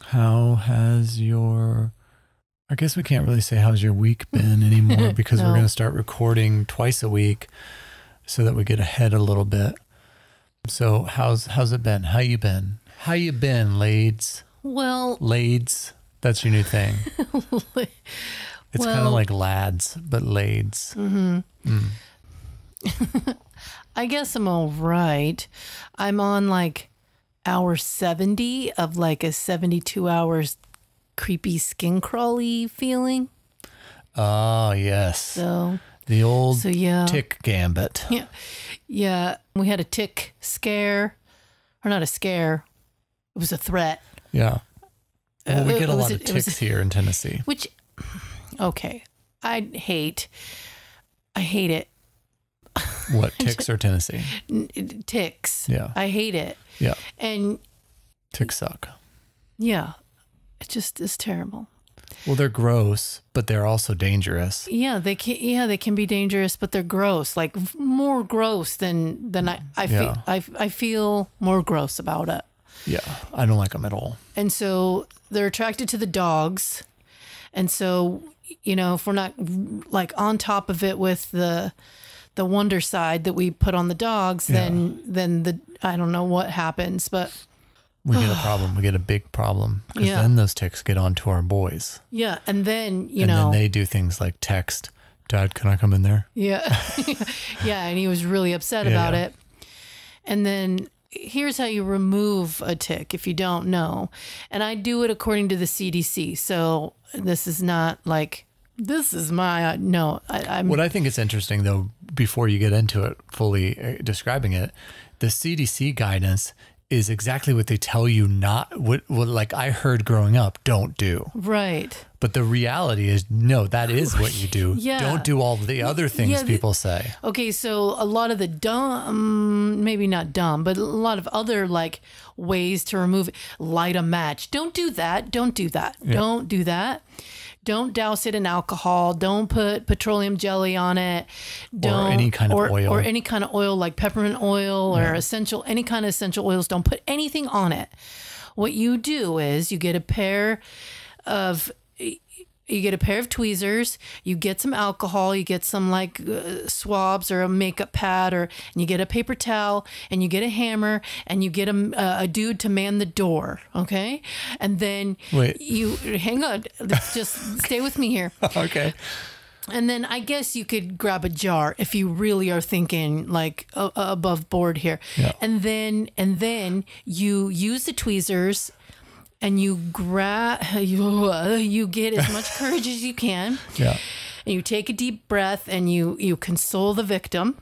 How has your... I guess we can't really say how's your week been anymore because we're going to start recording twice a week so that we get ahead a little bit. So how's it been? How you been? How you been, Lades? Well... Lades? That's your new thing. It's kind of like lads, but Lades. Mm-hmm. I guess I'm all right. I'm on like hour 70 of like a 72 hours creepy skin crawly feeling. Oh, yes. So the old yeah. tick gambit. Yeah. Yeah. We had a tick scare, or not a scare. It was a threat. Yeah. Well, we get a lot of ticks here in Tennessee. Which, okay. I hate it. What, ticks or Tennessee? Ticks. Yeah. I hate it. Yeah. And ticks suck. Yeah. It just is terrible. Well, they're gross, but they're also dangerous. Yeah, they can be dangerous, but they're gross. Like more gross than I feel more gross about it. Yeah, I don't like them at all. And so they're attracted to the dogs. And so, if we're not like on top of it with the wonder side that we put on the dogs, then I don't know what happens, but we get a problem. We get a big problem because then those ticks get onto our boys. Yeah, and then then they do things like text, "Dad, can I come in there?" Yeah, yeah, and he was really upset about it. And then here's how you remove a tick if you don't know, and I do it according to the CDC. So this is not like this is my no. I'm. What I think is interesting though, before you get into it fully describing it, the CDC guidance is exactly what they tell you not what like I heard growing up, don't do. Right. But the reality is, no, that is what you do. Yeah. Don't do all the other things people say. Okay, so a lot of the dumb, maybe not dumb, but a lot of other like ways to remove it. Light a match. Don't do that. Don't do that. Yeah. Don't do that. Don't douse it in alcohol. Don't put petroleum jelly on it. Don't, or any kind of oil. Or any kind of oil like peppermint oil or any kind of essential oils. Don't put anything on it. What you do is you get a pair of tweezers, you get some alcohol, you get some like swabs or a makeup pad, and you get a paper towel and you get a hammer and you get a dude to man the door. Okay. And then you hang on, just stay with me here. Okay. And then I guess you could grab a jar if you really are thinking like above board here. Yeah. And then you use the tweezers and you you get as much courage as you can. Yeah. And you take a deep breath and you console the victim.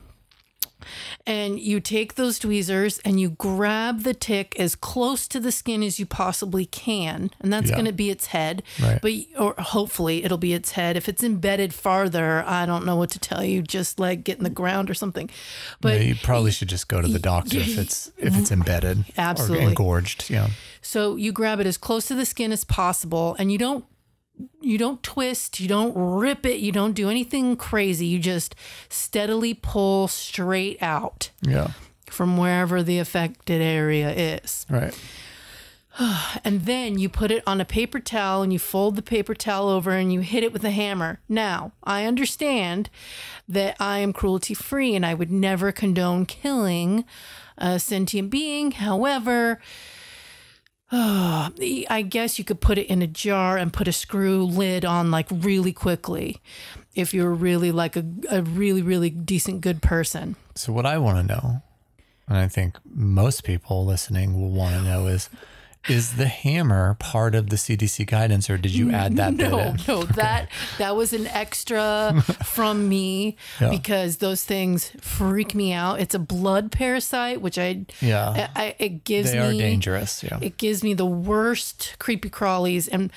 And you take those tweezers and you grab the tick as close to the skin as you possibly can. And that's going to be its head. Right. Or hopefully it'll be its head. If it's embedded farther, I don't know what to tell you, just like get in the ground or something. But you probably should just go to the doctor if it's embedded. Absolutely. Or engorged. Yeah. So you grab it as close to the skin as possible and you don't twist, you don't rip it, you don't do anything crazy. You just steadily pull straight out from wherever the affected area is. Right. And then you put it on a paper towel and you fold the paper towel over and you hit it with a hammer. Now, I understand that I am cruelty free and I would never condone killing a sentient being. However, I guess you could put it in a jar and put a screw lid on like really quickly if you're really like a really, really decent, good person. So what I want to know, and I think most people listening will want to know is the hammer part of the CDC guidance, or did you add that bit in? No, okay. That was an extra from me because those things freak me out. It's a blood parasite, which it gives me. They are dangerous. Yeah, it gives me the worst creepy crawlies. And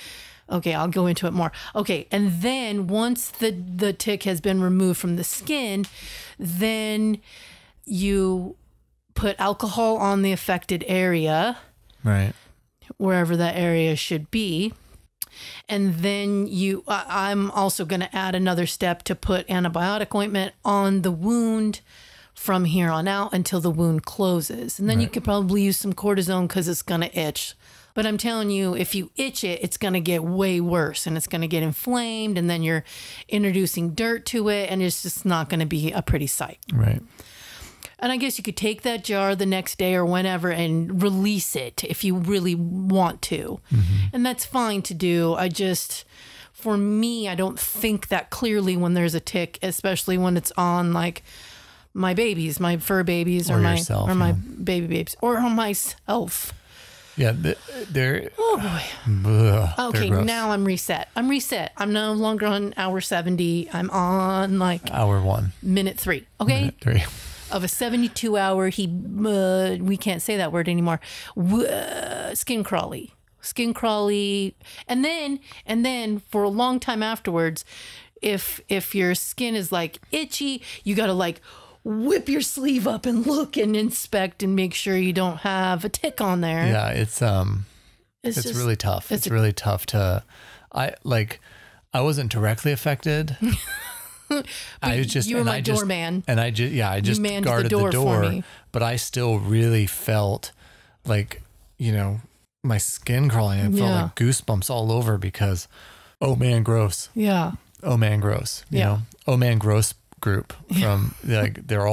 okay, I'll go into it more. Okay, and then once the tick has been removed from the skin, then you put alcohol on the affected area. Right. Wherever that area should be. And then I'm also going to add another step to put antibiotic ointment on the wound from here on out until the wound closes. And then you could probably use some cortisone because it's going to itch. But I'm telling you, if you itch it, it's going to get way worse and it's going to get inflamed. And then you're introducing dirt to it and it's just not going to be a pretty sight. Right. And I guess you could take that jar the next day or whenever and release it if you really want to. And that's fine to do. For me, I don't think that clearly when there's a tick, especially when it's on like my babies, my fur babies, or my baby babes, or on myself. Yeah, they're. Oh boy. Okay, now I'm reset. I'm no longer on hour 70. I'm on like hour 1, minute 3. Okay. Minute 3. Of a 72-hour, we can't say that word anymore. Skin crawly, and then for a long time afterwards, if your skin is like itchy, you gotta like whip your sleeve up and look and inspect and make sure you don't have a tick on there. Yeah, it's really tough. It's really tough to. I wasn't directly affected. You were my doorman. And I just guarded the door, but I still really felt like, my skin crawling. I felt like goosebumps all over because, oh man, gross. Yeah. Oh man, gross. You know, oh man, gross group from like, they're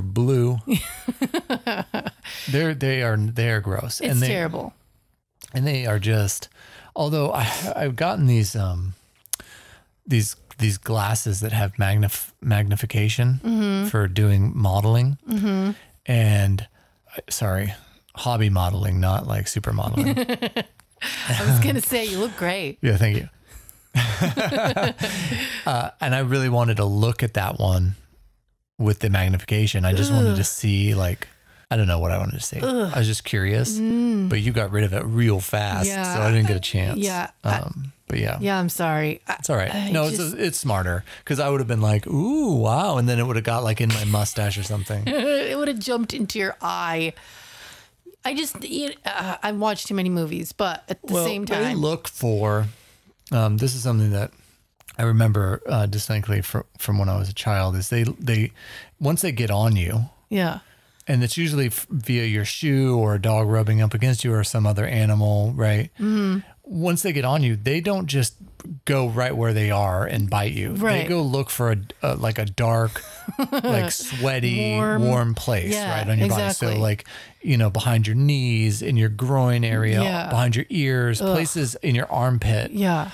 blue. They're gross. It's terrible. And they are just, although I've gotten these glasses that have magnification for doing modeling and hobby modeling, not like super modeling. I was going to say, you look great. Yeah. Thank you. And I really wanted to look at that one with the magnification. I just wanted to see I don't know what I wanted to see. I was just curious, but you got rid of it real fast. So I didn't get a chance. Yeah. But yeah. Yeah, I'm sorry. It's all right. It's smarter because I would have been like, ooh, wow. And then it would have got like in my mustache or something. It would have jumped into your eye. I watched too many movies, but at the same time. They look for, this is something that I remember distinctly from when I was a child, is they once they get on you. Yeah. And it's usually via your shoe or a dog rubbing up against you or some other animal, right? Mm-hmm. Once they get on you, they don't just go right where they are and bite you. Right. They go look for a dark, like sweaty, warm place, right, on your body. So behind your knees, in your groin area, behind your ears, places in your armpit. Yeah.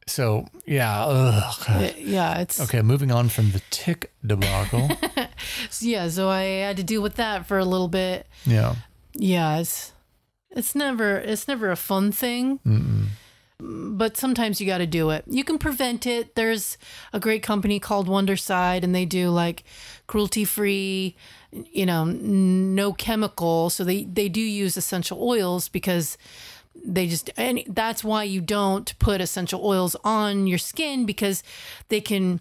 So yeah. It's okay. Moving on from the tick debacle. So I had to deal with that for a little bit. Yeah. Yeah. It's never a fun thing. Mm-mm. But sometimes you got to do it. You can prevent it. There's a great company called Wonderside, and they do like cruelty-free, no chemical. So they do use essential oils because and that's why you don't put essential oils on your skin, because they can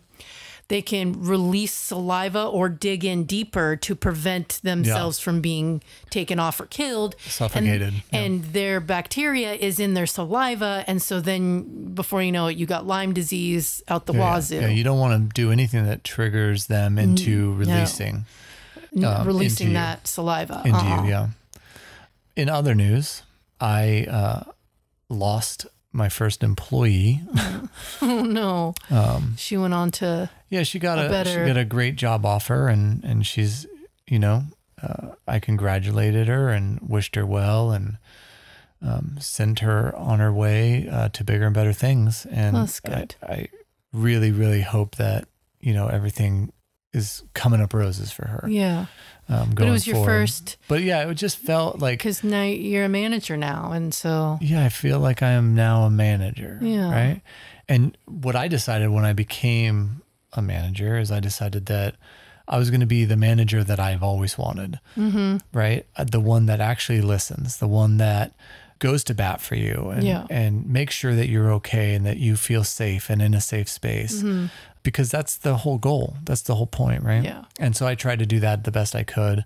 release saliva or dig in deeper to prevent themselves from being taken off or killed. Suffocated. And their bacteria is in their saliva. And so then before you know it, you got Lyme disease out the wazoo. Yeah, you don't want to do anything that triggers them into releasing. Releasing that saliva. Into you, yeah. In other news, I lost my first employee. Oh no. She went on to she got a great job offer, and she's I congratulated her and wished her well and sent her on her way to bigger and better things. And that's good. I really, really hope that everything is coming up roses for her. Yeah. But it was your first. But yeah, it just felt like. Because now you're a manager now. And so. Yeah, I feel like I am now a manager. Yeah. Right. And what I decided when I became a manager is I decided that I was going to be the manager that I've always wanted. Mm-hmm. Right. The one that actually listens, the one that goes to bat for you and make sure that you're okay and that you feel safe and in a safe space. Mm-hmm. Because that's the whole goal. That's the whole point, right? Yeah. And so I tried to do that the best I could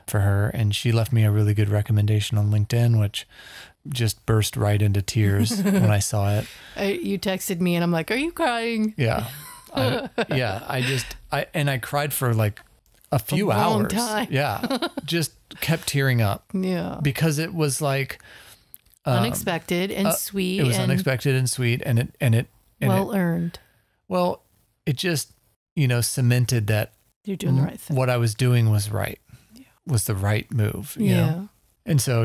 for her. And she left me a really good recommendation on LinkedIn, which just burst right into tears when I saw it. You texted me and I'm like, are you crying? Yeah. I cried for like a few long hours. Time. Yeah. Just kept tearing up. Yeah. Because it was like unexpected and sweet. It was unexpected and sweet and it well earned. Well, it just, cemented that you're doing the right thing. What I was doing was right. Yeah. Was the right move. You know? And so,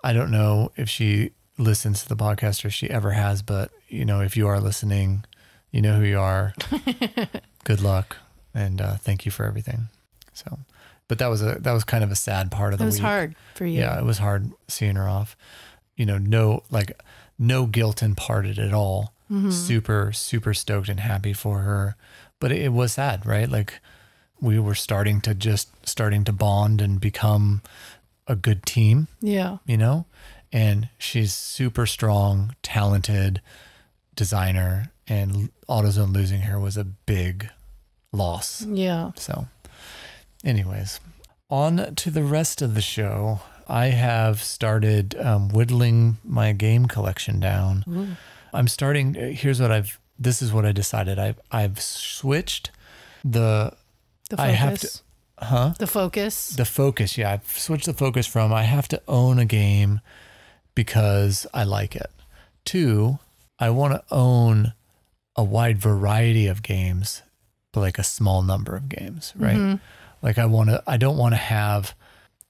I don't know if she listens to the podcast or she ever has, but if you are listening, you know who you are. Good luck. And thank you for everything. So, but that was kind of a sad part of the week. It was hard for you. Yeah, it was hard seeing her off. No guilt imparted at all. Mm-hmm. Super, super stoked and happy for her. But it was sad, right? Like we were starting to bond and become a good team. Yeah. And she's super strong, talented designer, and AutoZone losing her was a big loss. Yeah. So anyways, on to the rest of the show. I have started whittling my game collection down. Ooh. I'm starting, this is what I decided. I've switched the focus. I have to, The focus. The focus, yeah. I've switched the focus from I have to own a game because I like it. 2, I want to own a wide variety of games, but like a small number of games, right? Mm-hmm. Like I don't want to have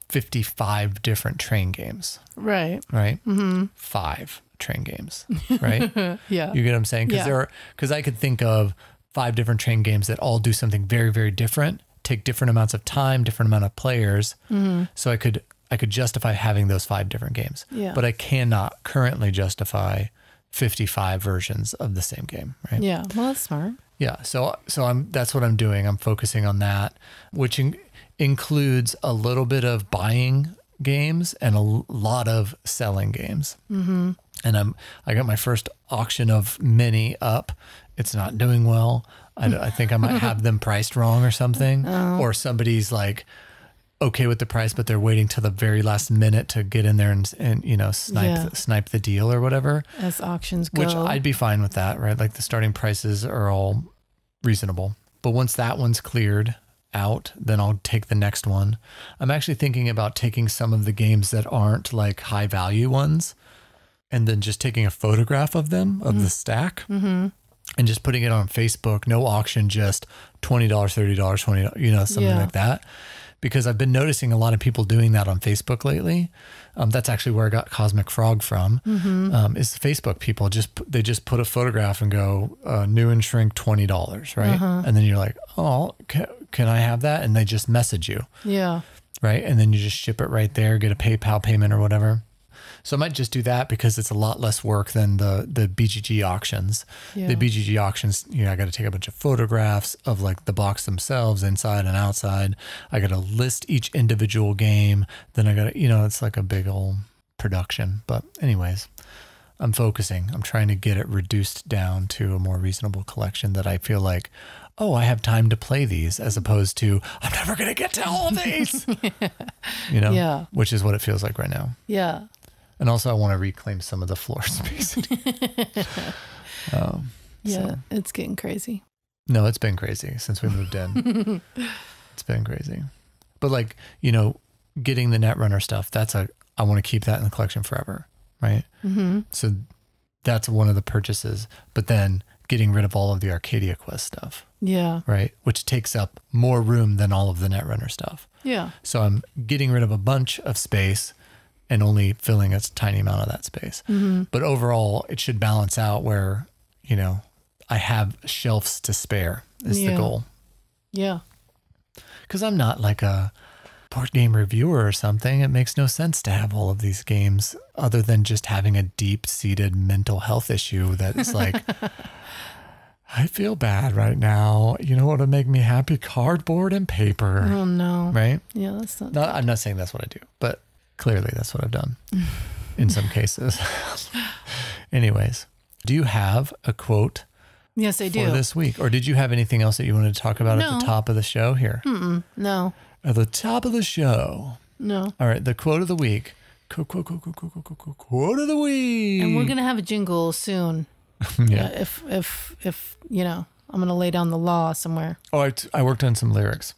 55 different train games. Right. Right? Mm-hmm. 5 train games, right? Yeah. You get what I'm saying? Because I could think of 5 different train games that all do something very, very different, take different amounts of time, different amount of players. Mm-hmm. So I could justify having those 5 different games. Yeah. But I cannot currently justify 55 versions of the same game, right? Yeah. Well, that's smart. Yeah. So that's what I'm doing. I'm focusing on that, which includes a little bit of buying games and a lot of selling games. Mm-hmm. And I got my first auction of many up. It's not doing well. I think I might have them priced wrong or something. Oh. Or somebody's like okay with the price, but they're waiting till the very last minute to get in there and snipe the deal or whatever. As auctions go. Which I'd be fine with that, right? Like the starting prices are all reasonable. But once that one's cleared out, then I'll take the next one. I'm actually thinking about taking some of the games that aren't like high value ones and then just taking a photograph of them, of the stack, and just putting it on Facebook, no auction, just $20, $30, $20, something like that. Because I've been noticing a lot of people doing that on Facebook lately. That's actually where I got Cosmic Frog from, is Facebook people. They just put a photograph and go, new and shrink $20, right? And then you're like, oh, can I have that? And they just message you. Yeah. Right? And then you just ship it right there, get a PayPal payment or whatever. So I might just do that because it's a lot less work than the BGG auctions. Yeah. The BGG auctions, I got to take a bunch of photographs of like the box themselves, inside and outside. I got to list each individual game. Then I got to, it's like a big old production. But anyways, I'm focusing. I'm trying to get it reduced down to a more reasonable collection that I feel like, oh, I have time to play these, as opposed to I'm never going to get to all of these, yeah. Which is what it feels like right now. Yeah. And also I want to reclaim some of the floor space. It's getting crazy. No, it's been crazy since we moved in. It's been crazy. But like, getting the Netrunner stuff, I want to keep that in the collection forever. Right. Mm-hmm. So that's one of the purchases, but then getting rid of all of the Arcadia Quest stuff. Yeah. Right. Which takes up more room than all of the Netrunner stuff. Yeah. So I'm getting rid of a bunch of space and only filling a tiny amount of that space. Mm-hmm. But overall, it should balance out where, I have shelves to spare is the goal. Yeah. Because I'm not like a board game reviewer or something. It makes no sense to have all of these games other than just having a deep-seated mental health issue that is like, I feel bad right now. You know what would make me happy? Cardboard and paper. Oh, no. Right? Yeah, that's not good. I'm not saying that's what I do, but clearly that's what I've done in some cases. Anyways, do you have a quote? Yes, I do. For this week? Or did you have anything else that you wanted to talk about at the top of the show here? No. At the top of the show? No. All right, the quote of the week. Quote of the week. And we're going to have a jingle soon. Yeah. If I'm going to lay down the law somewhere. Oh, I worked on some lyrics.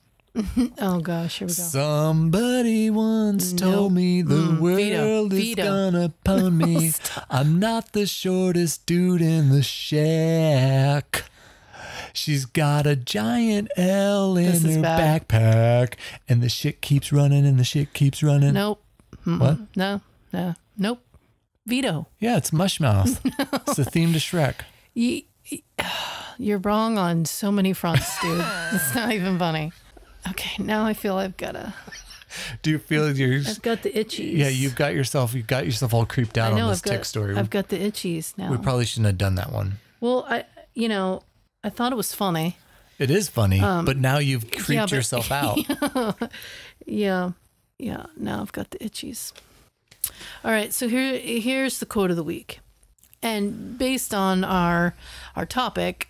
Oh gosh, here we go. Somebody once told me the world is gonna pound me. I'm not the shortest dude in the shack. She's got a giant L in her backpack, and the shit keeps running, and the shit keeps running. Nope. What? No. Nope. Veto. Yeah, it's Mushmouth. It's the theme to Shrek. You're wrong on so many fronts, dude. It's not even funny. Okay, now I feel I've got to... Do you feel I've got the itchies. Yeah, you've got yourself all creeped out on this tick story. I've got the itchies now. We probably shouldn't have done that one. Well, I thought it was funny. It is funny, but now you've creeped yourself out. Yeah. Now I've got the itchies. All right, so here's the quote of the week. And based on our topic,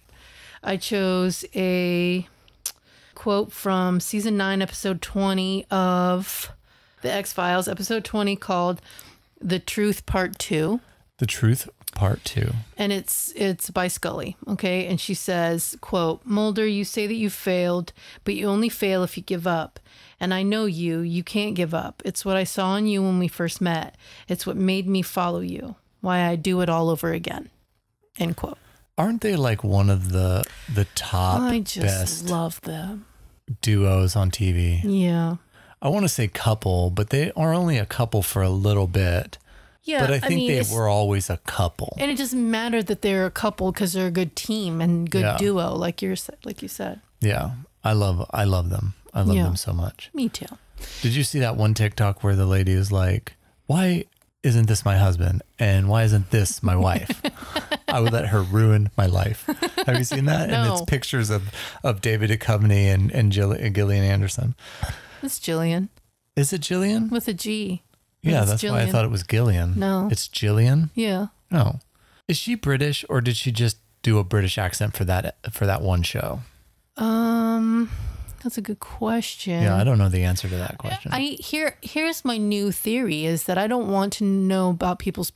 I chose a quote from season 9, episode 20 of The X-Files, episode 20, called The Truth Part 2. The Truth Part 2. And it's by Scully, okay? And she says, quote, Mulder, you say that you failed, but you only fail if you give up. And I know you can't give up. It's what I saw in you when we first met. It's what made me follow you. Why I do it all over again. End quote. Aren't they like one of the top I just best love them. Duos on TV? Yeah. I want to say couple, but they are only a couple for a little bit. Yeah, but I think they were always a couple. And it doesn't matter that they're a couple because they're a good team and good duo, like you said. Yeah, I love them. I love them so much. Me too. Did you see that one TikTok where the lady is like, why isn't this my husband? And why isn't this my wife? I would let her ruin my life. Have you seen that? No. And it's pictures of David Duchovny and Gillian Anderson. It's Jillian. Is it Gillian? With a G. Yeah, that's Jillian. Why I thought it was Gillian. No. It's Gillian? Yeah. Oh. Is she British, or did she just do a British accent for that one show? That's a good question. Yeah, I don't know the answer to that question. Here's my new theory is that I don't want to know about people's,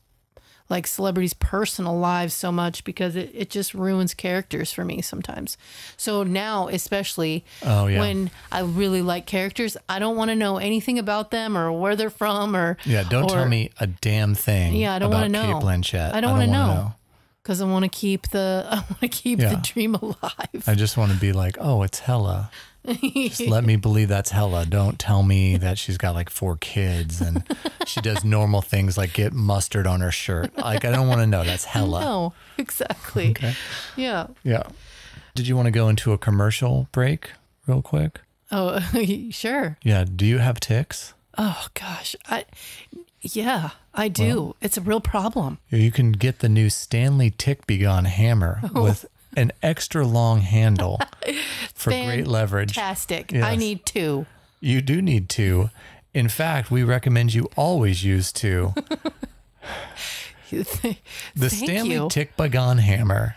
like, celebrities' personal lives so much because it just ruins characters for me sometimes. So now, especially when I really like characters, I don't want to know anything about them or where they're from don't tell me a damn thing. Yeah, I don't want to know. Cate Blanchett. I don't want to know. Because I want to keep the dream alive. I just want to be like, oh, it's Hella. Just let me believe that's Hella. Don't tell me that she's got like 4 kids and she does normal things like get mustard on her shirt. Like, I don't want to know. That's Hella. No, exactly. Okay. Yeah. Yeah. Did you want to go into a commercial break real quick? Oh, sure. Yeah. Do you have ticks? Oh, gosh. Yeah, I do. Well, it's a real problem. You can get the new Stanley Tick Be Gone hammer with an extra long handle for great leverage. Fantastic. Yes. I need 2. You do need 2. In fact, we recommend you always use 2. The Stanley Tick Be Gone hammer.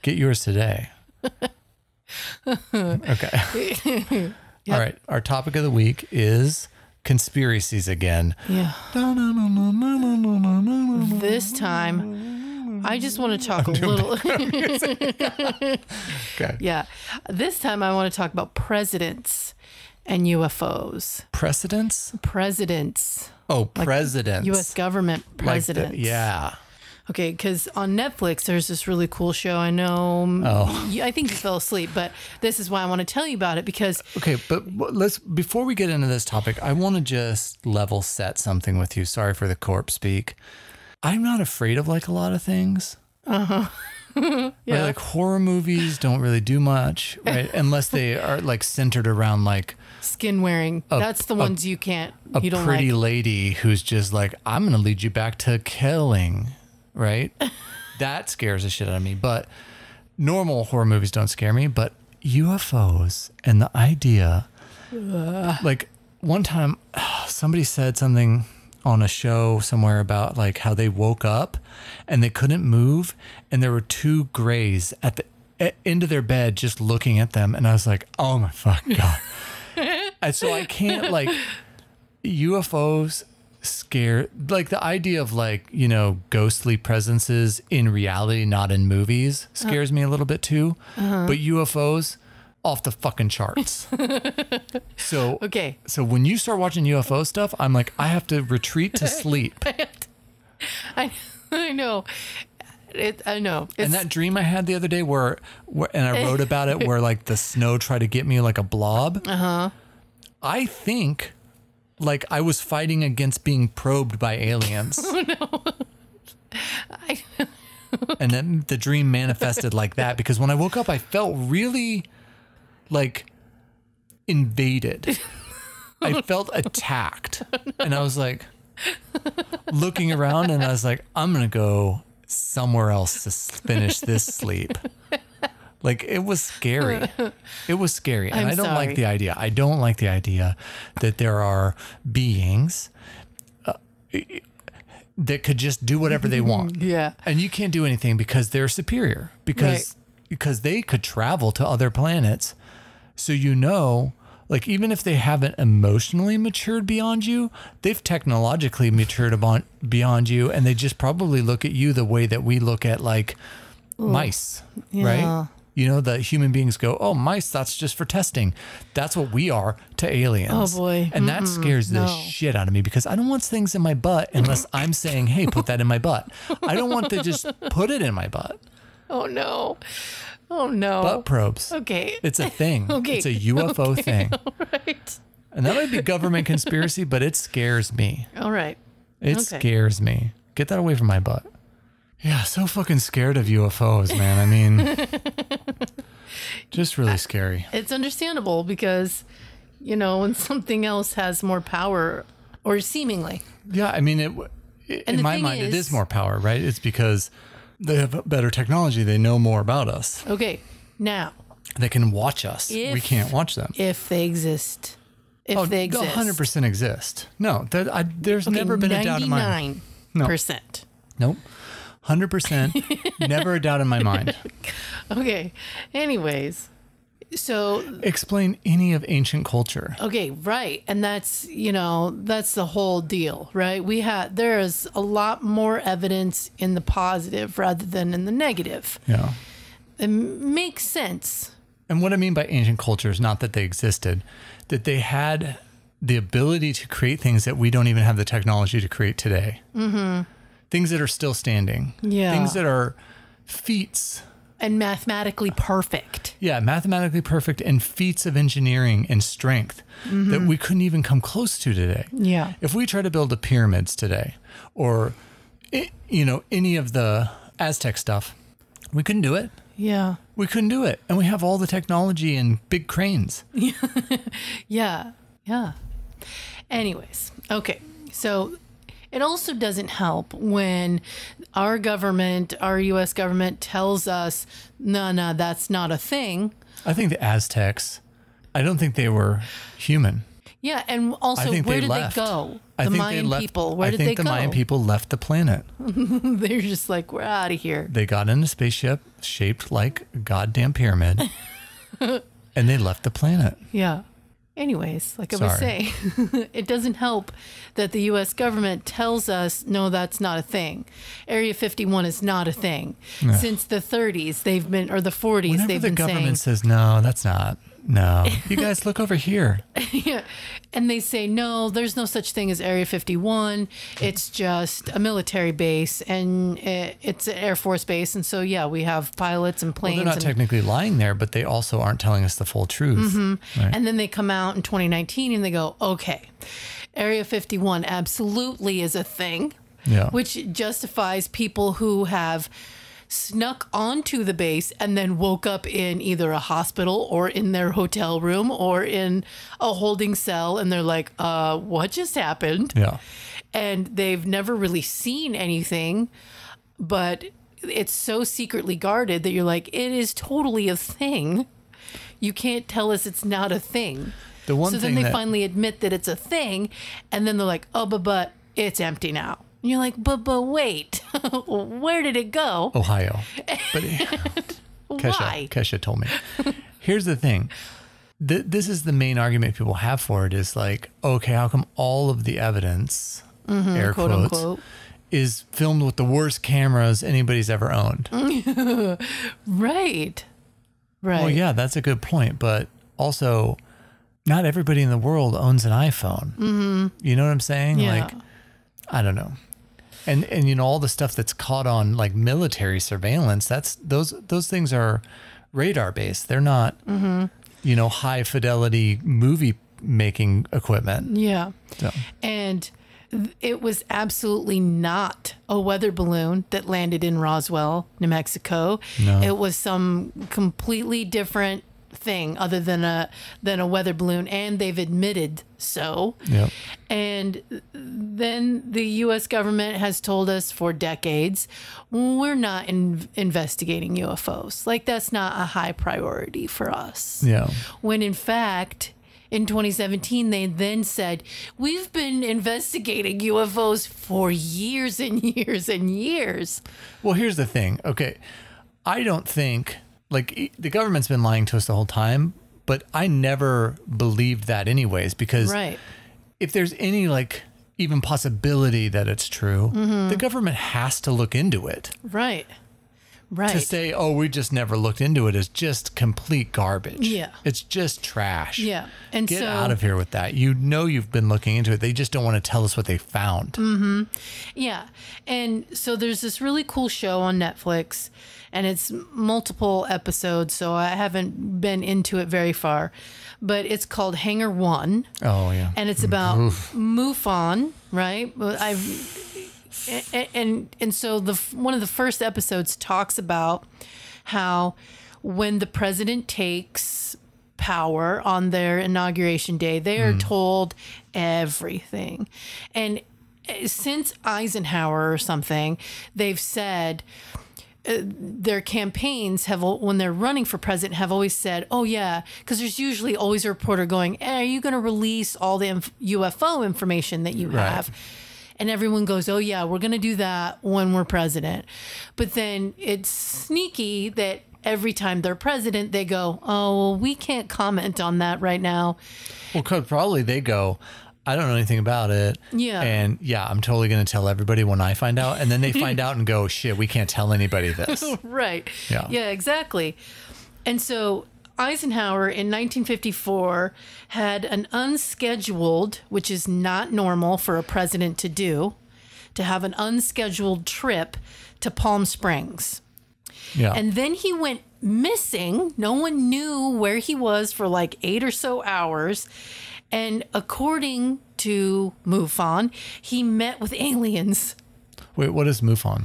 Get yours today. Okay. Yep. All right. Our topic of the week is conspiracies again. Yeah. This time, I just want to talk a little. Okay. Yeah. This time, I want to talk about presidents and UFOs. Precedents? Presidents. Oh, presidents. Like U.S. government presidents. Yeah. Okay, because on Netflix, there's this really cool show. I know. I think you fell asleep, but this is why I want to tell you about it because. Okay, but before we get into this topic, I want to just level set something with you. Sorry for the corpse speak. I'm not afraid of like a lot of things. Yeah. Right? Like horror movies don't really do much, right? Unless they are like centered around like skin wearing. That's the ones you don't like. A pretty lady who's just like, I'm going to lead you back to killing. Right? That scares the shit out of me. But normal horror movies don't scare me. But UFOs and the idea, like one time somebody said something on a show somewhere about like how they woke up and they couldn't move. And there were 2 grays at the end of their bed just looking at them. And I was like, oh my fucking God. And so I can't like UFOs scare, like the idea of like, you know, ghostly presences in reality, not in movies, scares me a little bit too. But UFOs, off the fucking charts. So okay. So when you start watching UFO stuff, I'm like, I have to retreat to sleep. I know. I know. And that dream I had the other day where and I wrote about it, where like the snow tried to get me like a blob. I think like I was fighting against being probed by aliens. Oh no. And then the dream manifested like that, because when I woke up, I felt really like invaded. I felt attacked. And I was like looking around, and I was like, I'm going to go somewhere else to finish this sleep. Like, it was scary. It was scary. And I don't like the idea. I don't like the idea that there are beings that could just do whatever they want. Yeah. And you can't do anything because they're superior, because they could travel to other planets. So, you know, like, even if they haven't emotionally matured beyond you, they've technologically matured beyond you, and they just probably look at you the way that we look at like mice, right? You know, the human beings go, oh, mice, that's just for testing. That's what we are to aliens. Oh, boy. And that scares the shit out of me, because I don't want things in my butt unless I'm saying, hey, put that in my butt. I don't want to just put it in my butt. Oh, no. Oh, no. Butt probes. Okay. It's a thing. Okay. It's a UFO thing. All right. And that might be government conspiracy, but it scares me. All right. It scares me. Get that away from my butt. Yeah, so fucking scared of UFOs, man. I mean, just really scary. It's understandable because, you know, when something else has more power, or seemingly. Yeah, I mean, in my mind, it is more power, right? It's because they have better technology. They know more about us. Okay, now. They can watch us. We can't watch them. If they exist. If they exist. They'll 100% exist. No, there's never been a doubt in my mind. 99%. Nope. 100%. Never a doubt in my mind. Okay. Anyways, so explain any of ancient culture. Okay, right. And that's, you know, that's the whole deal, right? There is a lot more evidence in the positive rather than in the negative. Yeah. It makes sense. And what I mean by ancient culture is not that they existed, that they had the ability to create things that we don't even have the technology to create today. Mm-hmm. Things that are still standing. Yeah. Things that are feats. And mathematically perfect. Yeah, mathematically perfect, and feats of engineering and strength that we couldn't even come close to today. Yeah. If we try to build the pyramids today, or, you know, any of the Aztec stuff, we couldn't do it. Yeah. We couldn't do it. And we have all the technology and big cranes. Yeah. Yeah. Anyways, okay. So it also doesn't help when our government, our U.S. government, tells us, no, that's not a thing. I think the Aztecs, I don't think they were human. Yeah, and also, where did they go? The Mayan people, where did they go? I think the Mayan people left the planet. They're just like, we're out of here. They got in a spaceship shaped like a goddamn pyramid, and they left the planet. Yeah. Anyways, like I was saying, it doesn't help that the U.S. government tells us, no, that's not a thing. Area 51 is not a thing. No. Since the 30s, they've been, or the 40s, Whenever they've been saying. the government says, no, that's not. No, you guys look over here. Yeah. And they say, no, there's no such thing as Area 51. It's just a military base, and it's an Air Force base. And so, yeah, we have pilots and planes. Well, they're not technically lying there, but they also aren't telling us the full truth. Mm-hmm. Right? And then they come out in 2019 and they go, okay, Area 51 absolutely is a thing, which justifies people who have snuck onto the base and then woke up in either a hospital or in their hotel room or in a holding cell, and they're like, what just happened? Yeah. And they've never really seen anything, but it's so secretly guarded that you're like, it is totally a thing. You can't tell us it's not a thing. So then they finally admit that it's a thing, and then they're like, oh, but it's empty now. And you're like, but wait, where did it go? Ohio. But why? Kesha told me. Here's the thing. This is the main argument people have for it, is like, okay, how come all of the evidence, air quote quotes, unquote, is filmed with the worst cameras anybody's ever owned? Right. Right. Well, yeah, that's a good point. But also, not everybody in the world owns an iPhone. Mm-hmm. You know what I'm saying? Yeah. Like, I don't know. And you know, all the stuff that's caught on like military surveillance, those things are radar based. They're not, you know, high fidelity movie making equipment. Yeah. So. And it was absolutely not a weather balloon that landed in Roswell, New Mexico. No. It was some completely different thing other than a weather balloon, and they've admitted so. Yep. And then the U.S. government has told us for decades, we're not investigating UFOs. Like, that's not a high priority for us. Yeah. When in fact, in 2017, they then said, we've been investigating UFOs for years and years and years. Well, here's the thing. Okay. I don't think, like, the government's been lying to us the whole time, but I never believed that anyways, because if there's any, like, even possibility that it's true, the government has to look into it. Right. To say, oh, we just never looked into it is just complete garbage. Yeah. It's just trash. Yeah. And Get out of here with that. You know you've been looking into it. They just don't want to tell us what they found. Mm-hmm. Yeah. And so there's this really cool show on Netflix, and it's multiple episodes, so I haven't been into it very far. But it's called Hangar One. Oh, yeah. And it's about MUFON, right? And so one of the first episodes talks about how when the president takes power on their inauguration day, they are told everything. And since Eisenhower or something, they've said their campaigns have, when they're running for president, have always said, oh yeah, because there's usually always a reporter going, hey, are you going to release all the UFO information that you have? And everyone goes, oh, yeah, we're going to do that when we're president. But then it's sneaky that every time they're president, they go, oh, well, we can't comment on that right now. Well, because probably they go, I don't know anything about it. Yeah. And yeah, I'm totally going to tell everybody when I find out. And then they find out and go, shit, we can't tell anybody this. Right. Yeah. Yeah, exactly. And so Eisenhower in 1954 had an unscheduled, which is not normal for a president to do, to have an unscheduled trip to Palm Springs. Yeah. And then he went missing. No one knew where he was for like 8 or so hours. And according to MUFON, he met with aliens. Wait, what is MUFON?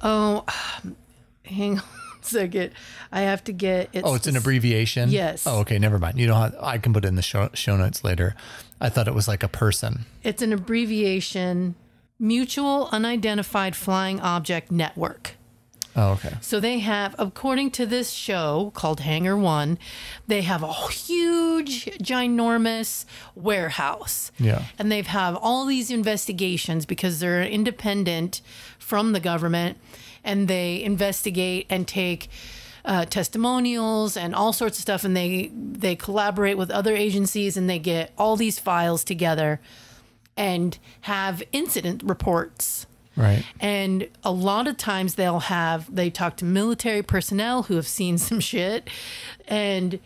Oh, hang on a second. I have to get it. Oh, it's an abbreviation? Yes. Oh, okay. Never mind. You don't have, I can put it in the show notes later. I thought it was like a person. It's an abbreviation, Mutual Unidentified Flying Object Network. Oh, okay. So they have, according to this show called Hangar One, they have a huge, ginormous warehouse. Yeah. And they've have all these investigations because they're independent from the government, and they investigate and take testimonials and all sorts of stuff, and they collaborate with other agencies, and they get all these files together and have incident reports. Right. And a lot of times they talk to military personnel who have seen some shit, and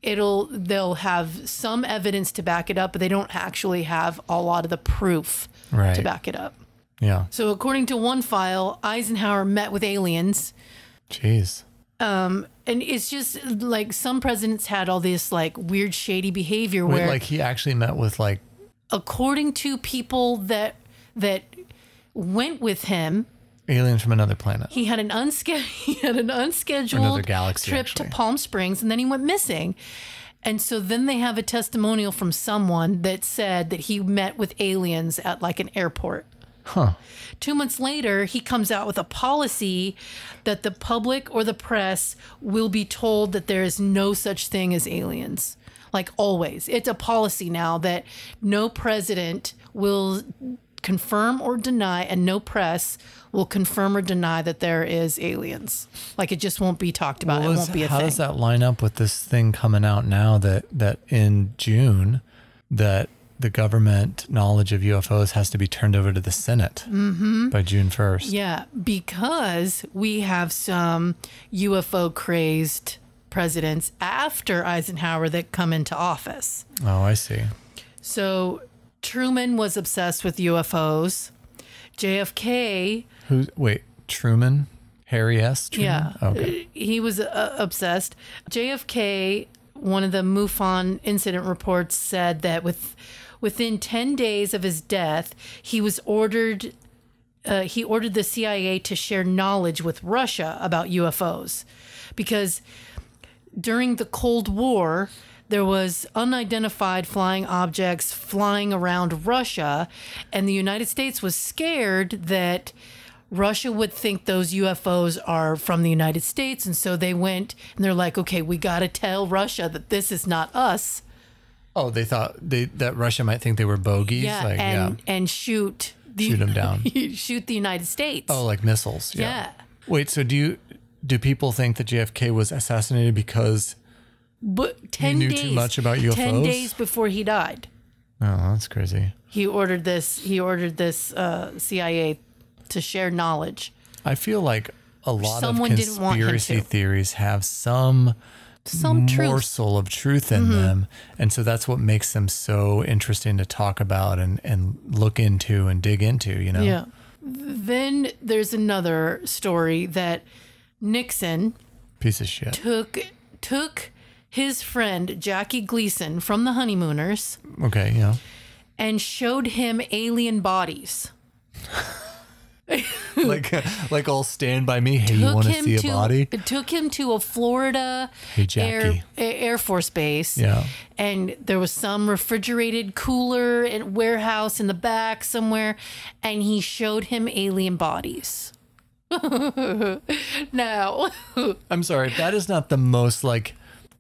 they'll have some evidence to back it up, but they don't actually have a lot of the proof to back it up. Yeah. So according to one file, Eisenhower met with aliens. Jeez. And it's just like some presidents had all this like weird shady behavior where like he actually met with like, according to people that went with him, aliens from another planet. He had an unscheduled another galaxy, trip to Palm Springs, and then he went missing. And so then they have a testimonial from someone that said that he met with aliens at like an airport. Huh. 2 months later, he comes out with a policy that the public or the press will be told that there is no such thing as aliens. Like always. It's a policy now that no president will confirm or deny, and no press will confirm or deny that there is aliens. Like it just won't be talked about. It won't be a thing. How does that line up with this thing coming out now that in June that the government knowledge of UFOs has to be turned over to the Senate by June 1st? Yeah, because we have some UFO crazed presidents after Eisenhower that come into office. Oh, I see. So Truman was obsessed with UFOs. JFK. Wait, Truman? Harry S. Truman? Yeah. Okay. He was obsessed. JFK, one of the MUFON incident reports said that within 10 days of his death, he ordered the CIA to share knowledge with Russia about UFOs, because during the Cold War, there was unidentified flying objects flying around Russia, and the United States was scared that Russia would think those UFOs are from the United States. And so they went and they're like, okay, we got to tell Russia that this is not us. Oh, they thought that Russia might think they were bogeys? Yeah, and shoot them down. Shoot the United States. Oh, like missiles. Yeah. Wait, so do people think that JFK was assassinated because he knew too much about UFOs? 10 days before he died. Oh, that's crazy. He ordered this CIA to share knowledge. I feel like a lot Someone of didn't want him conspiracy to. theories have some morsel of truth in them. And so that's what makes them so interesting to talk about and look into and dig into, you know? Yeah. Then there's another story that Nixon piece of shit took his friend Jackie Gleason from the Honeymooners. Okay, yeah. And showed him alien bodies. like all Stand By Me. Hey, you want to see a body? It took him to a Florida Air Force base. Yeah. And there was some refrigerated cooler and warehouse in the back somewhere. And he showed him alien bodies. Now. I'm sorry. That is not the most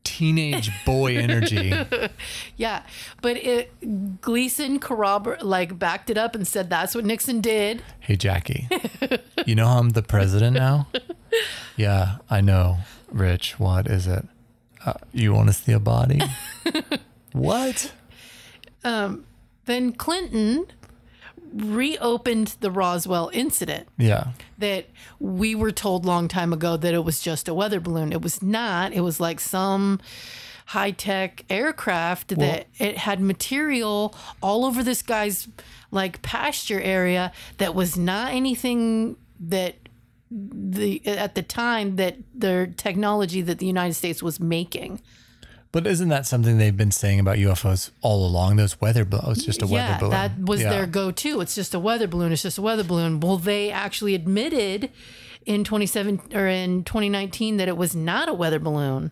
teenage boy energy. Yeah, but Gleason backed it up and said that's what Nixon did. Hey, Jackie, you know how I'm the president now? Yeah, I know. Rich, what is it? You want to see a body? What? Then Clinton reopened the Roswell incident. Yeah. That we were told long time ago that it was just a weather balloon. It was not. It was like some high-tech aircraft that it had material all over this guy's pasture area that was not anything that at the time that the technology that the United States was making. But isn't that something they've been saying about UFOs all along? Those weather balloons, just a weather balloon. That was their go-to. It's just a weather balloon. It's just a weather balloon. Well, they actually admitted in 2019 that it was not a weather balloon,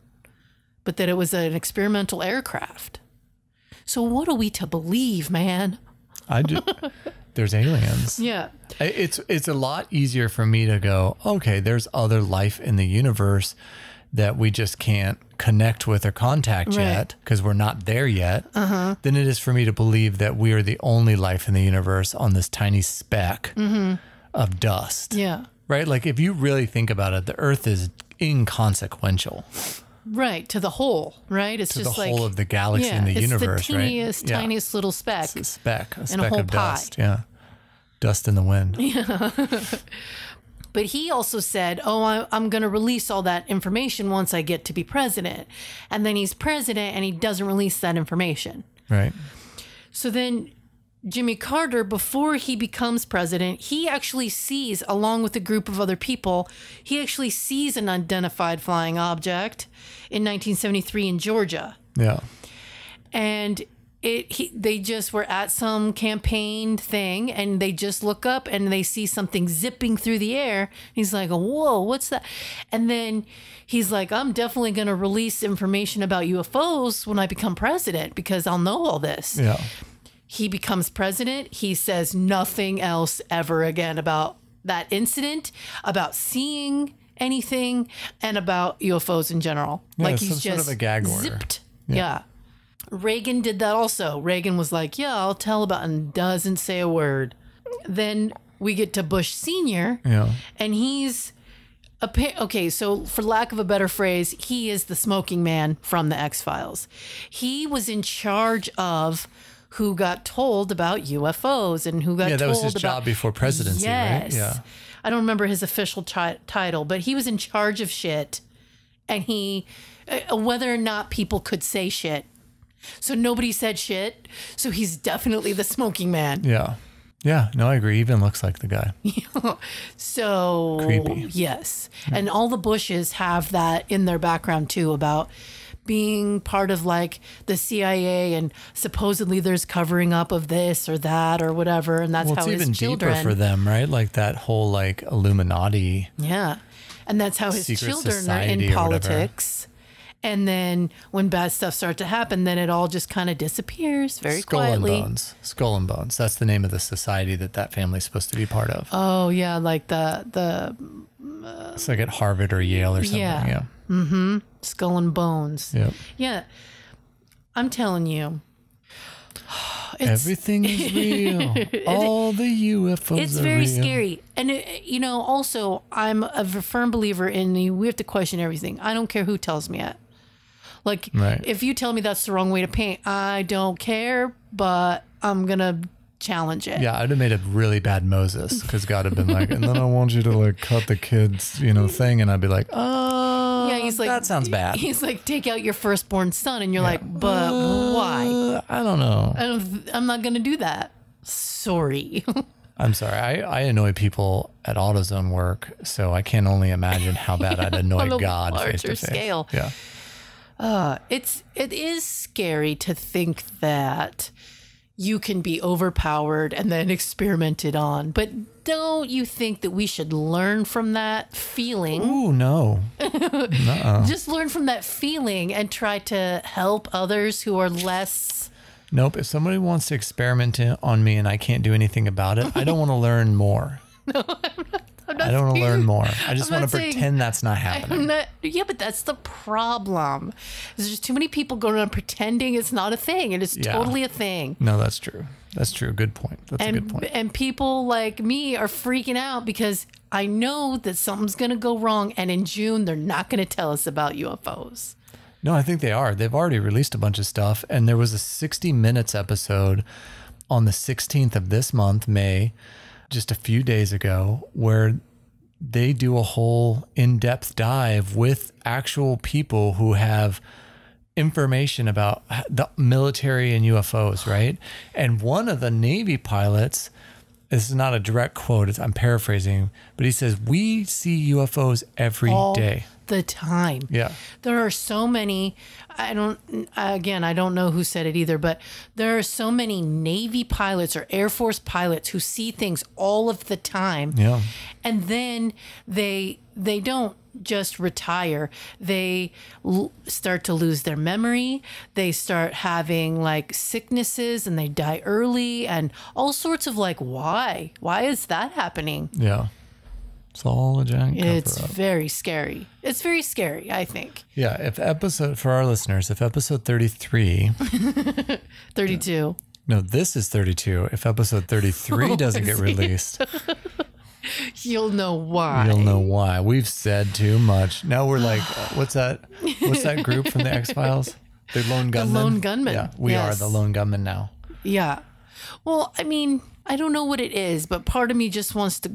but that it was an experimental aircraft. So what are we to believe, man? There's aliens. Yeah. It's a lot easier for me to go, okay, there's other life in the universe that we just can't connect with or contact yet because we're not there yet, than it is for me to believe that we are the only life in the universe on this tiny speck of dust. Yeah. Right? If you really think about it, the Earth is inconsequential. Right. To the whole, right? It's to just the whole of the galaxy and the universe, it's the teeniest, tiniest little speck. It's a speck in a whole of pie. dust. Yeah. Dust in the wind. Yeah. But he also said, I'm going to release all that information once I get to be president. And then he's president and he doesn't release that information. Right. So then Jimmy Carter, before he becomes president, he actually sees, along with a group of other people, he actually sees an unidentified flying object in 1973 in Georgia. Yeah. And they just were at some campaign thing and they just look up and they see something zipping through the air. He's like, whoa, what's that? And then he's like, I'm definitely going to release information about UFOs when I become president because I'll know all this. Yeah. He becomes president. He says nothing else ever again about that incident, about seeing anything, and about UFOs in general. Yeah, he's just sort of a gag order. Zipped. Yeah. Reagan did that also. Reagan was like, yeah, I'll tell about it, and doesn't say a word. Then we get to Bush Sr. Yeah. And he's, okay, so for lack of a better phrase, he is the smoking man from the X-Files. He was in charge of who got told about UFOs and who got told about... Yeah, that was his job before presidency, right? Yeah. I don't remember his official title, but he was in charge of shit and he, whether or not people could say shit. So nobody said shit. So he's definitely the smoking man. Yeah. Yeah. No, I agree. Even looks like the guy. So creepy. Yes. And all the Bushes have that in their background too, about being part of like the CIA, and supposedly there's covering up of this or that or whatever. And that's how his children. It's even deeper for them, right? Like that whole like Illuminati. Yeah. And that's how his children are in politics. And then when bad stuff starts to happen, then it all just kind of disappears very quietly. Skull and Bones. That's the name of the society that family's supposed to be part of. Oh, yeah. Like the it's like at Harvard or Yale or something. Yeah. Mm-hmm. Skull and Bones. Yep. Yeah. I'm telling you. Everything is real. All the UFOs It's are very real. scary. And, also, I'm a firm believer in we have to question everything. I don't care who tells me it. Like, if you tell me that's the wrong way to paint, I don't care, but I'm going to challenge it. Yeah, I'd have made a really bad Moses, because God had been like, and then I want you to like cut the kids, thing. And I'd be like, oh, yeah, he's like, that sounds bad. He's like, take out your firstborn son. And you're like, but why? I don't know. I'm not going to do that. Sorry. I'm sorry. I annoy people at AutoZone work, so I can only imagine how bad I'd annoy God face to face. Scale. Yeah. It is scary to think that you can be overpowered and then experimented on. But don't you think that we should learn from that feeling? Ooh, no. Just learn from that feeling and try to help others who are less. Nope. If somebody wants to experiment on me and I can't do anything about it, I don't want to learn more. No, I don't want to learn more. I just want to pretend that's not happening. Yeah, but that's the problem. There's just too many people going around pretending it's not a thing, and it's totally a thing. No, that's true. That's true. Good point. That's a good point. And people like me are freaking out because I know that something's going to go wrong, and in June, they're not going to tell us about UFOs. No, I think they are. They've already released a bunch of stuff, and there was a 60 Minutes episode on the 16th of this month, May, just a few days ago, where they do a whole in-depth dive with actual people who have information about the military and UFOs, right? And one of the Navy pilots, this is not a direct quote, I'm paraphrasing, but he says, we see UFOs every day. The time. Yeah. There are so many, I don't know who said it either, but there are so many Navy pilots or Air Force pilots who see things all of the time. Yeah. And then they don't just retire. They start to lose their memory. They start having like sicknesses and they die early and all sorts of like, why? Why is that happening? Yeah. It's all a giant cover-up. It's very scary. It's very scary, I think. Yeah. For our listeners, if episode 33. 32. No, this is 32. If episode 33 doesn't get released. You'll know why. You'll know why. We've said too much. Now we're like, what's that group from the X-Files? The Lone Gunmen? The Lone Gunmen. Yeah, we are the Lone Gunmen now. Yeah. Well, I mean, I don't know what it is, but part of me just wants to,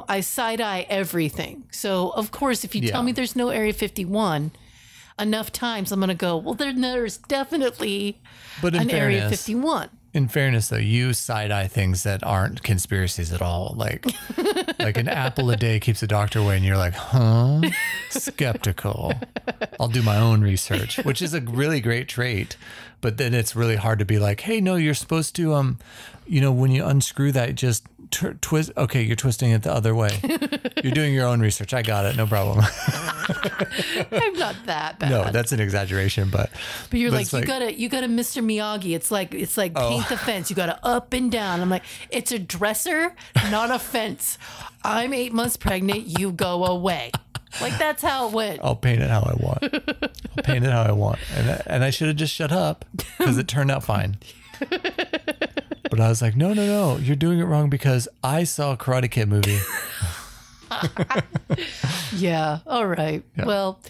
I side-eye everything. So, of course, if you tell me there's no Area 51, enough times I'm going to go, well, there's definitely an Area 51. In fairness, though, you side-eye things that aren't conspiracies at all. Like an apple a day keeps the doctor away, and you're like, huh? Skeptical. I'll do my own research, which is a really great trait. But then it's really hard to be like, hey, no, you're supposed to, when you unscrew that, just twist. Okay, you're twisting it the other way. You're doing your own research. I got it. No problem. I'm not that bad. No, that's an exaggeration, but you're like, you gotta Mr. Miyagi. It's like paint the fence. You gotta up and down. I'm like, it's a dresser, not a fence. I'm 8 months pregnant. You go away. Like, that's how it went. I'll paint it how I want. And I should have just shut up because it turned out fine. But I was like, no, you're doing it wrong because I saw a Karate Kid movie. Yeah. All right. Yeah. Well,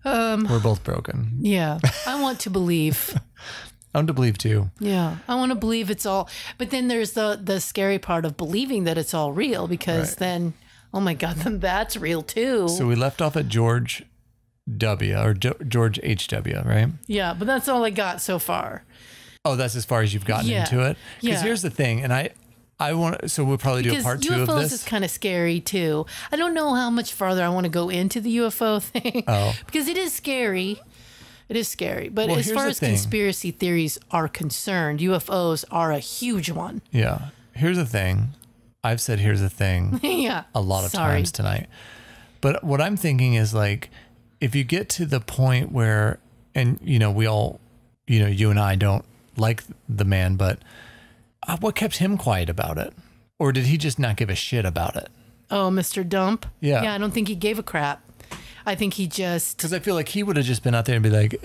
we're both broken. Yeah. I want to believe. I want to believe too. Yeah. I want to believe it's all. But then there's the scary part of believing that it's all real because then, oh my God, then that's real too. So we left off at George W or George H.W., right? Yeah, but that's all I got so far. Oh, that's as far as you've gotten into it? Because here's the thing, and I want, so we'll probably do a part 2 of this. UFOs is kind of scary too. I don't know how much farther I want to go into the UFO thing. Because it is scary. It is scary. But as far as conspiracy theories are concerned, UFOs are a huge one. Yeah. Here's the thing. I've said here's the thing a lot of times tonight. But what I'm thinking is like, if you get to the point where, and we all, you and I don't like the man, but what kept him quiet about it? Or did he just not give a shit about it? Oh, Mr. Dump? Yeah. Yeah, I don't think he gave a crap. I think he just... Because I feel like he would have just been out there and be like,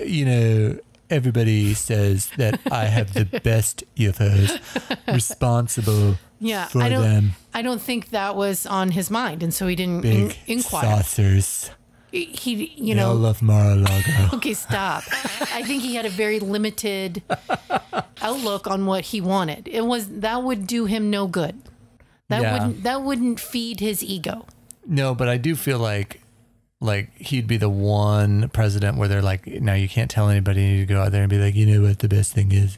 everybody says that I have the best UFOs responsible for them. I don't think that was on his mind, and so he didn't inquire. Saucers. They all love Mar-a-Lago. Okay, stop. I think he had a very limited outlook on what he wanted. That would do him no good. That wouldn't feed his ego. No, but I do feel like he'd be the one president where they're like, no, you can't tell anybody. You need to go out there and be like, you know what the best thing is.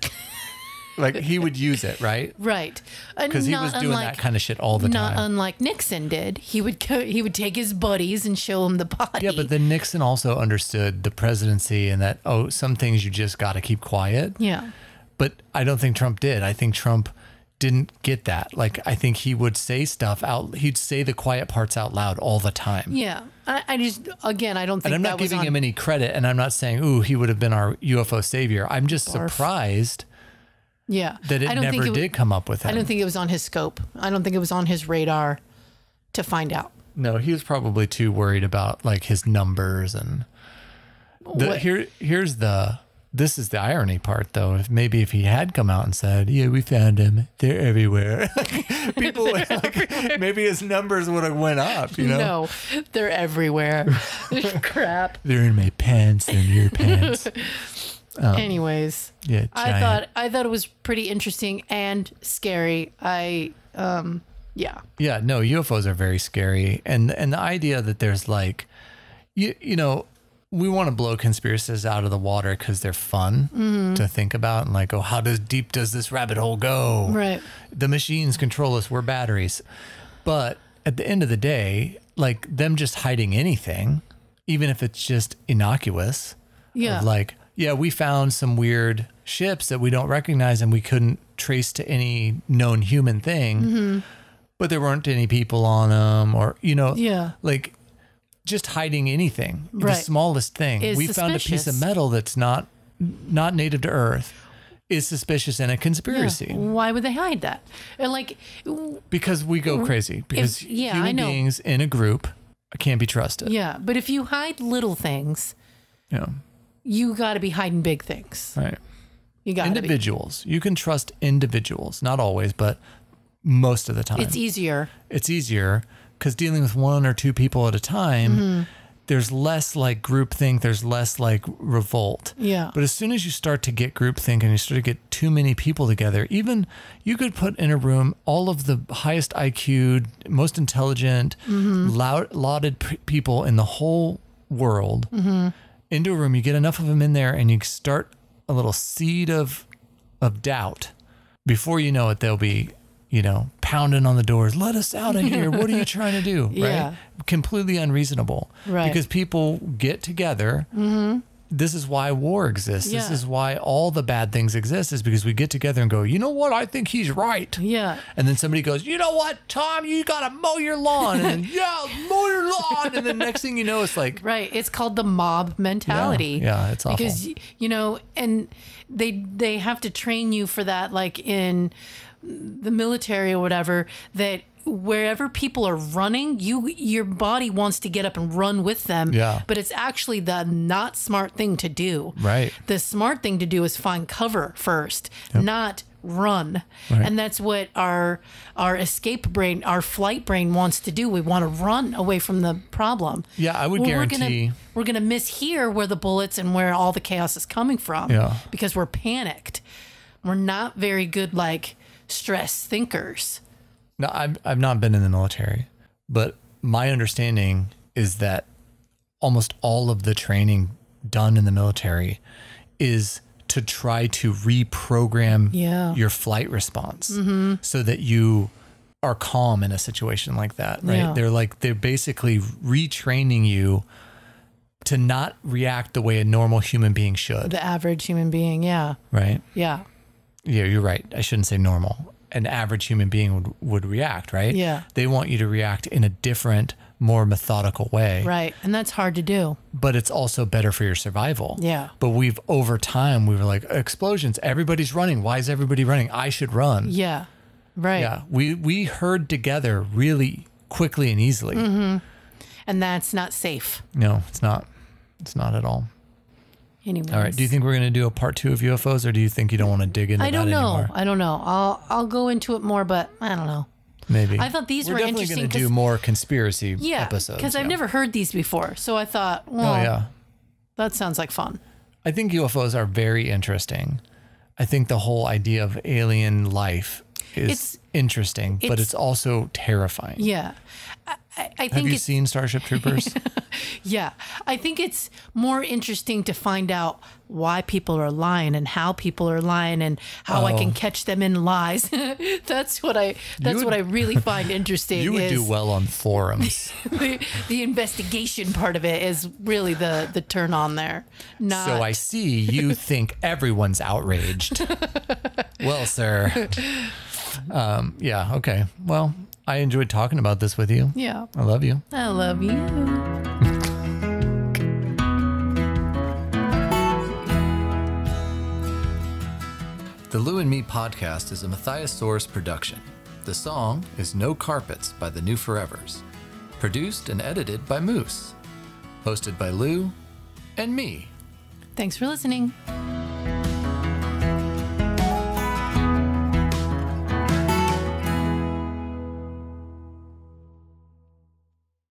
Like he would use it, right? Right. Because he was doing that kind of shit all the time. Not unlike Nixon did. He would take his buddies and show them the body. Yeah, but then Nixon also understood the presidency and that, some things you just got to keep quiet. Yeah. But I don't think Trump did. I think Trump didn't get that. Like, I think he would say stuff out. He'd say the quiet parts out loud all the time. Yeah. I just, again, I don't think and I'm not giving him any credit. And I'm not saying, ooh, he would have been our UFO savior. I'm just surprised. Yeah. That it never did come up with him. I don't think it was on his scope. I don't think it was on his radar to find out. No, he was probably too worried about like his numbers and this is the irony part though. If he had come out and said, yeah, we found them, they're everywhere. People would, like, maybe his numbers would have went up, No, they're everywhere. Crap. They're in my pants and your pants. Anyways, yeah, I thought it was pretty interesting and scary. Yeah, no, UFOs are very scary, and the idea that there's like, we want to blow conspiracies out of the water because they're fun to think about, and like, how deep does this rabbit hole go? Right. The machines control us. We're batteries, but at the end of the day, like them just hiding anything, even if it's just innocuous. Yeah. Like. Yeah, we found some weird ships that we don't recognize and we couldn't trace to any known human thing, but there weren't any people on them or, like just hiding anything, the smallest thing. We found a piece of metal that's not native to Earth is suspicious and a conspiracy. Yeah. Why would they hide that? And because we go crazy. Because human beings in a group can't be trusted. Yeah, but if you hide little things... Yeah. You got to be hiding big things. Right. You got individuals. You can trust individuals, not always, but most of the time. It's easier. It's easier because dealing with one or two people at a time, there's less like groupthink. There's less like revolt. Yeah. But as soon as you start to get groupthink and you start to get too many people together, even you could put in a room all of the highest IQ, most intelligent, lauded people in the whole world. Into a room, you get enough of them in there and you start a little seed of doubt. Before you know it, they'll be, pounding on the doors. Let us out of here. What are you trying to do? Yeah. Right? Completely unreasonable. Right. Because people get together. This is why war exists. Yeah. This is why all the bad things exist is because we get together and go, you know what? I think he's right. Yeah. And then somebody goes, you know what, Tom, you got to mow your lawn. And then, mow your lawn. And then next thing you know, it's like. Right. It's called the mob mentality. Yeah, it's awful. Because, and they have to train you for that, like in the military or whatever, that wherever people are running, your body wants to get up and run with them. Yeah. But it's actually the not smart thing to do. Right. The smart thing to do is find cover first, not run. Right. And that's what our escape brain, our flight brain wants to do. We want to run away from the problem. Yeah, I would guarantee. We're gonna mishear where the bullets and where all the chaos is coming from. Yeah. Because we're panicked. We're not very good, like, stress thinkers. No, I've not been in the military, but my understanding is that almost all of the training done in the military is to try to reprogram your flight response so that you are calm in a situation like that, right? Yeah. They're basically retraining you to not react the way a normal human being should. The average human being, yeah. Right? Yeah. Yeah, you're right. I shouldn't say normal. An average human being would react, right? Yeah. They want you to react in a different, more methodical way. Right. And that's hard to do. But it's also better for your survival. Yeah. But over time, we were like, explosions, everybody's running. Why is everybody running? I should run. Yeah. Right. Yeah. We herd together really quickly and easily. Mm-hmm. And that's not safe. No, it's not. It's not at all. Anyways. All right. Do you think we're going to do a part 2 of UFOs, or do you think you don't want to dig into that anymore? I don't know. I'll go into it more, but I don't know. Maybe. I thought these were interesting. We're definitely going to do more conspiracy episodes. Because I've never heard these before. So I thought, well, that sounds like fun. I think UFOs are very interesting. I think the whole idea of alien life is interesting, but it's also terrifying. Yeah. I think Have you seen Starship Troopers? Yeah. I think it's more interesting to find out why people are lying and how people are lying and how I can catch them in lies. That's what I really find interesting. You would do well on forums. The investigation part of it is really the turn on there. Not... So I see you think everyone's outraged. Well, sir. Yeah, okay. Well, I enjoyed talking about this with you. Yeah. I love you. I love you. The Lou and Me podcast is a Matthias production. The song is No Carpets by the New Forevers. Produced and edited by Moose. Hosted by Lou and me. Thanks for listening.